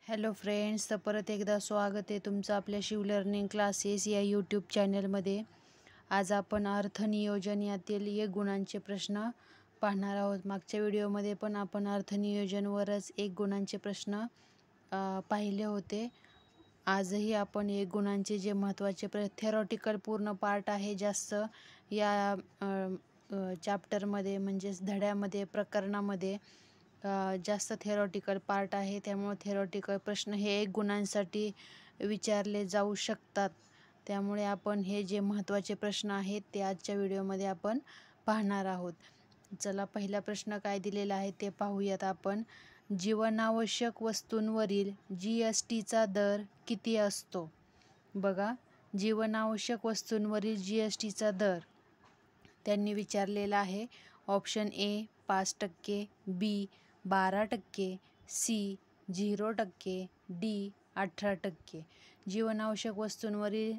Hello friends, तर परत एकदा स्वागत आहे तुमचं आपल्या शिव लर्निंग क्लासेस या यूट्यूब चॅनलमध्ये. आज आपण अर्थनियोजन यातील एक गुणांचे प्रश्न पाहणार आहोत. मागच्या व्हिडिओमध्ये पण आपण अर्थनियोजनवरच एक गुणांचे प्रश्न पाहिले होते. आजही आपण एक गुणांचे जे महत्त्वाचे थेरॉटिकल पूर्ण पार्ट आहे जास्त या चॅप्टरमध्ये, म्हणजेच धड्यामध्ये, प्रकरणामध्ये जास्त थेरॉटिकल पार्ट आहे. त्यामुळे थेरॉटिकल प्रश्न हे एक गुणांसाठी विचारले जाऊ शकतात. त्यामुळे आपण हे जे महत्त्वाचे प्रश्न आहेत ते आजच्या व्हिडिओमध्ये आपण पाहणार आहोत. चला, पहिला प्रश्न काय दिलेला आहे ते पाहूयात आपण. जीवनावश्यक वस्तूंवरील GSTचा दर किती असतो? बघा, जीवनावश्यक वस्तूंवरील GSTचा दर त्यांनी विचारलेला आहे. Option A 5%, B 12%, C 0%, D 18%. जीवनावश्यक वस्तूंवरील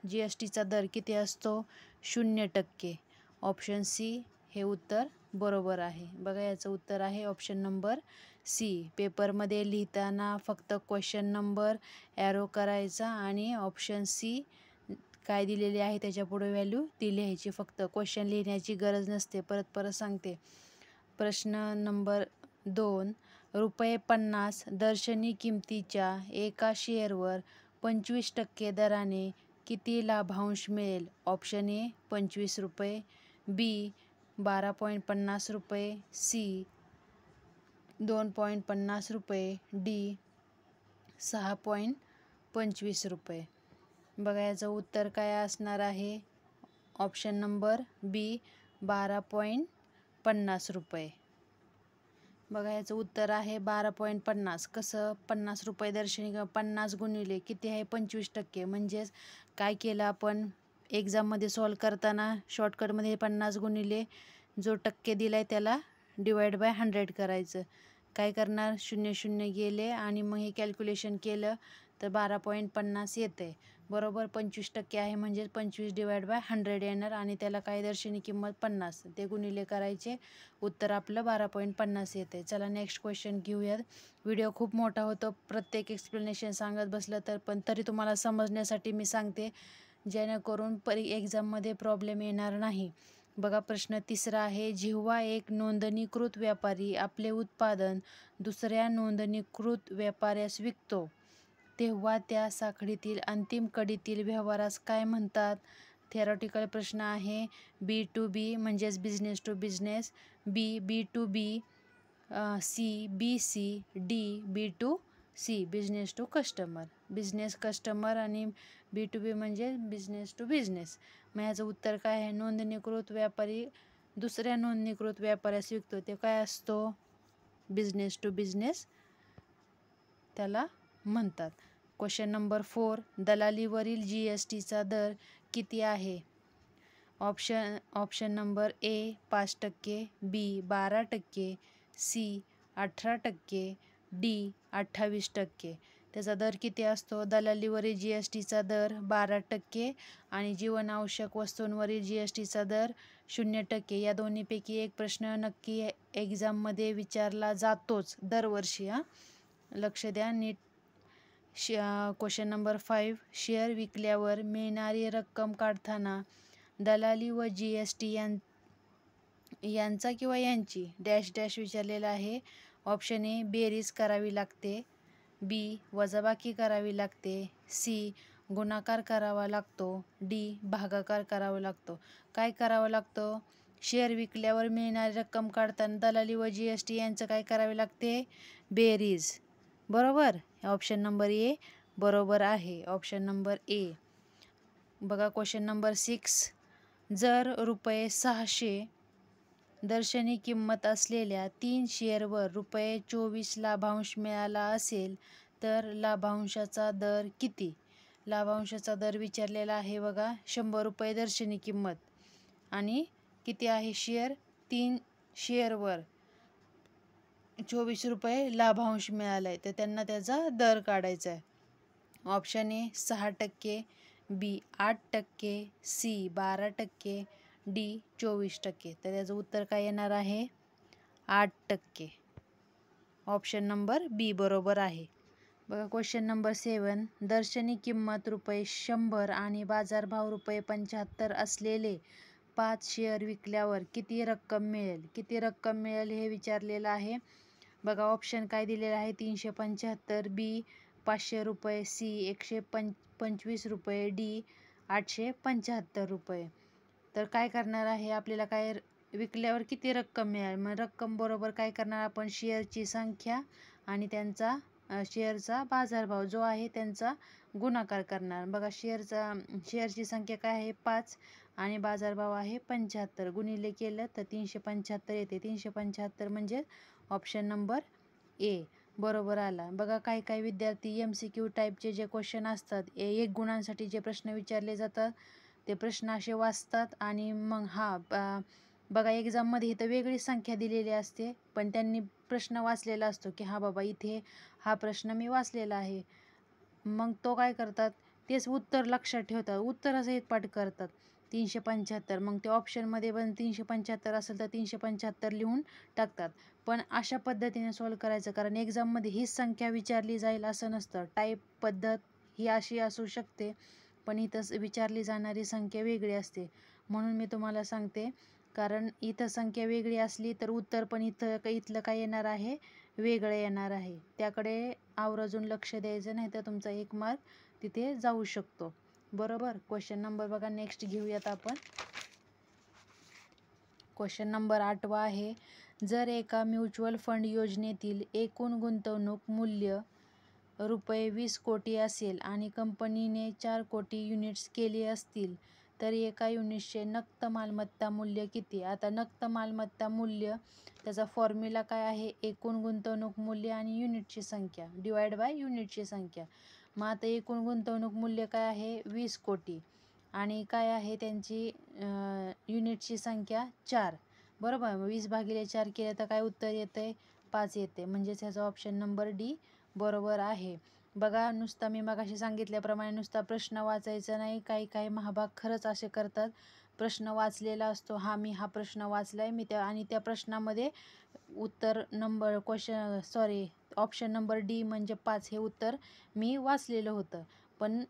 GSTचा दर किती असतो? 0%. ऑप्शन सी हे उत्तर बरोबर आहे. बघा, याचं उत्तर आहे ऑप्शन नंबर सी. पेपरमध्ये लिहिताना फक्त क्वेश्चन नंबर ॲरो करायचा आणि ऑप्शन सी काय दिलेली आहे त्याच्या पुढे व्हॅल्यू ती लिहायची. फक्त क्वेश्चन लिहिण्याची गरज नसते. परत सांगते. प्रश्न नंबर 2. ₹50 दर्शनी किमतीच्या एका शेअरवर 25% दराने किती लाभांश मिळेल? ऑप्शन ए 25 रुपये, बी 12.50 रुपये, सी 2.50 रुपये, डी 6.25 रुपये. बघा, याचं उत्तर काय असणार आहे? ऑप्शन नंबर बी 12.50 रुपये. बघा, याचं उत्तर आहे 12.50. कसं? 50 रुपये दर्शनी 50 गुणिले किती आहे? 25%. म्हणजेच काय केलं आपण एक्झाममध्ये सॉल्व करताना शॉर्टकटमध्ये 50 गुणिले जो टक्के दिला आहे त्याला डिवाइड बाय 100 करायचं. काय करणार? 0 गेले आणि मग हे कॅल्क्युलेशन केलं तर 12.50 येते. बरोबर 25% आहे म्हणजे 25 डिवाइड बाय 100 येणार आणि त्याला काय दर्शनी किंमत 50, ते गुणिले करायचे. उत्तर आपलं 12.50 येते. चला, नेक्स्ट क्वेश्चन घेऊयात. व्हिडिओ खूप मोठा होतो, प्रत्येक एक्सप्लेनेशन सांगत बसलं तर, पण तरी तुम्हाला समजण्यासाठी मी सांगते, जेणेकरून एक्झाममध्ये प्रॉब्लेम येणार नाही. बघा, प्रश्न 3 आहे. जेव्हा एक नोंदणीकृत व्यापारी आपले उत्पादन दुसऱ्या नोंदणीकृत व्यापाऱ्यास विकतो तेव्हा त्या साखळीतील अंतिम कडीतील व्यवहारास काय म्हणतात? थेरॉटिकल प्रश्न आहे. B2B म्हणजेच business to business, B B2B, C BC, D B2C business to customer. Business customer आणि B2B म्हणजे बिझनेस टू बिझनेस. मग याचं उत्तर काय आहे? नोंदणीकृत व्यापारी दुसऱ्या नोंदणीकृत व्यापाऱ्यास विकतो ते काय असतो? बिझनेस टू बिझनेस त्याला म्हणतात. Question number 4. दलालीवरील GSTचा दर किती आहे? Option number A 5%, B 12%, C 18%, D 28%. त्याचा दर किती असतो? दलालीवरील GSTचा दर 12% आणि जीवनावश्यक वस्तूंवरील GSTचा दर 0%. या दोन्हीपैकी एक प्रश्न नक्की एक्झाममध्ये विचारला जातोच दरवर्षी. लक्ष द्या नीट. Question number 5. शेअर विकल्यावर मिळणारी रक्कम काढताना दलाली व GST यांचा किंवा यांची डॅश डॅश विचारलेला आहे. ऑप्शन ए बेरीज करावी लागते, बी वजाबाकी करावी लागते, सी गुणाकार करावा लागतो, डी भागाकार करावा लागतो. काय करावं लागतं? शेअर विकल्यावर मिळणारी रक्कम काढताना दलाली व GST यांचं काय करावे लागते? बेरीज. बरोबर. ऑप्शन नंबर ए बरोबर आहे. ऑप्शन नंबर ए. बघा, क्वेश्चन नंबर 6. जर ₹600 दर्शनी किंमत असलेल्या 3 शेअरवर ₹24 लाभांश मिळाला असेल तर लाभांशाचा दर किती? लाभांशाचा दर विचारलेला आहे. बघा, ₹100 दर्शनी किंमत आणि किती आहे शेअर? 3 शेअरवर ₹24 लाभांश मिळाला आहे, तर त्यांना त्याचा दर काढायचा आहे. Option A 6%, B 8%, C 12%, D 24%. तर त्याचं उत्तर काय येणार आहे? 8%. ऑप्शन नंबर बी बरोबर आहे. बघा क्वेश्चन नंबर 7. दर्शनी किंमत ₹100 आणि बाजारभाव ₹75 असलेले 5 शेअर विकल्यावर किती रक्कम मिळेल? किती रक्कम मिळेल हे विचारलेलं आहे. बघा ऑप्शन काय दिलेलं आहे. 375, बी 500 रुपये, सी 125 रुपये, डी 875 रुपये. तर काय करणार आहे, आपल्याला काय विकल्यावर किती रक्कम मिळेल? मग रक्कम बरोबर काय करणार आपण, शेअरची संख्या आणि त्यांचा शेअरचा बाजारभाव जो आहे त्यांचा गुणाकार करणार. बघा शेअरची संख्या काय आहे 5 आणि बाजारभाव आहे 75, गुणिले केलं तर 375 येते. 375 म्हणजे ऑप्शन नंबर ए बरोबर आला. बघा काही विद्यार्थी MCQ टाईपचे जे क्वेश्चन असतात, 1 गुणांसाठी जे प्रश्न विचारले जातात ते प्रश्न असे वाचतात आणि मग बघा एक्झाममध्ये इथं वेगळी संख्या दिलेली असते, पण त्यांनी प्रश्न वाचलेला असतो की हा बाबा इथे हा प्रश्न मी वाचलेला आहे. मग तो काय करतात, तेच उत्तर लक्षात ठेवतात, उत्तरासहित पाठ करतात 375. मग ते ऑप्शनमध्ये पण 375 असेल तर 375 लिहून टाकतात. पण अशा पद्धतीने सॉल्व करायचं, कारण एक्झाममध्ये हीच संख्या विचारली जाईल असं नसतं. टाईप पद्धत ही अशी असू शकते, पण इथं विचारली जाणारी संख्या वेगळी असते. म्हणून मी तुम्हाला सांगते, कारण इथं संख्या वेगळी असली तर उत्तर पण इथलं काय येणार आहे, वेगळं येणार आहे. त्याकडे आवर्जून लक्ष द्यायचं, नाही तर तुमचा 1 मार्क तिथे जाऊ शकतो. बरोबर. क्वेश्चन नंबर बघा नेक्स्ट घेऊयात आपण. क्वेश्चन नंबर 8 आहे. जर एका म्युच्युअल फंड योजनेतील एकूण गुंतवणूक मूल्य ₹20 कोटी असेल आणि कंपनीने 4 कोटी युनिट्स केली असतील, तर एका युनिटचे नक्त मालमत्ता मूल्य किती? आता नक्त मालमत्ता मूल्य त्याचा फॉर्म्युला काय आहे, एकूण गुंतवणूक मूल्य आणि युनिटची संख्या डिवाइड बाय युनिटची संख्या. मग आता एकूण गुंतवणूक मूल्य काय आहे 20 कोटी आणि काय आहे त्यांची युनिटची संख्या 4. बरोबर. 20/4 केलं तर काय उत्तर येते 5 येते. म्हणजेच ह्याचा ऑप्शन नंबर डी बरोबर आहे. बघा नुसता मी मगाशी सांगितल्याप्रमाणे नुसता प्रश्न वाचायचा नाही. काही महाभाग खरंच असे करतात, प्रश्न वाचलेला असतो, मी हा प्रश्न वाचलाय मी आणि त्या प्रश्नामध्ये उत्तर नंबर ऑप्शन नंबर डी म्हणजे 5 हे उत्तर मी वाचलेलं होतं. पण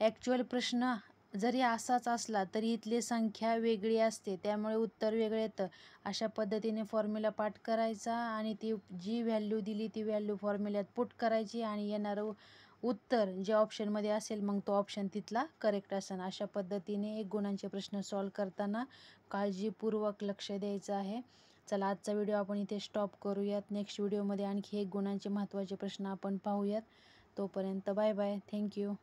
ॲक्च्युअल प्रश्न जरी असाच असला तरी इथली संख्या वेगळी असते, त्यामुळे उत्तर वेगळं येतं. अशा पद्धतीने फॉर्म्युला पाठ करायचा आणि ती जी व्हॅल्यू दिली ती व्हॅल्यू फॉर्म्युल्यात पुट करायची आणि येणारं उत्तर जे ऑप्शनमध्ये असेल मग तो ऑप्शन तिथला करेक्ट असेल. अशा पद्धतीने 1 गुणांचे प्रश्न सॉल्व करताना काळजीपूर्वक लक्ष द्यायचं आहे. चला आजचा व्हिडिओ आपण इथे स्टॉप करूयात. नेक्स्ट व्हिडिओमध्ये आणखी 1 गुणांचे महत्त्वाचे प्रश्न आपण पाहूयात. तोपर्यंत बाय बाय. थँक्यू.